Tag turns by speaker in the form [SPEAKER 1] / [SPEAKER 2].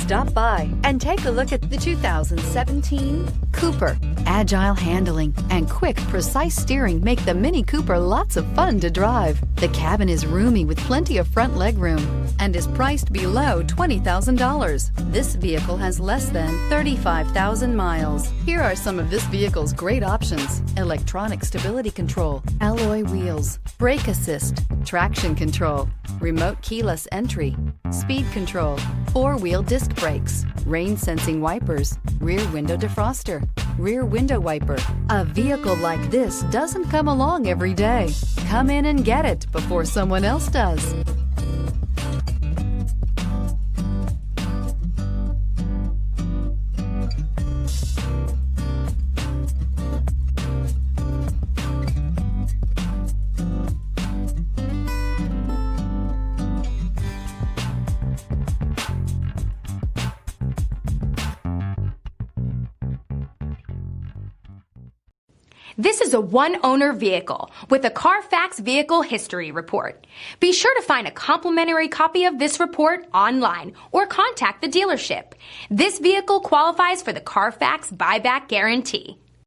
[SPEAKER 1] Stop by and take a look at the 2017 Cooper. Agile handling and quick, precise steering make the Mini Cooper lots of fun to drive. The cabin is roomy with plenty of front legroom and is priced below $20,000. This vehicle has less than 35,000 miles. Here are some of this vehicle's great options: electronic stability control, alloy wheels, brake assist, traction control, remote keyless entry, speed control, four-wheel disc brakes, rain sensing wipers, rear window defroster, rear window wiper. A vehicle like this doesn't come along every day. Come in and get it before someone else does.
[SPEAKER 2] This is a one-owner vehicle with a Carfax Vehicle History Report. Be sure to find a complimentary copy of this report online or contact the dealership. This vehicle qualifies for the Carfax Buyback Guarantee.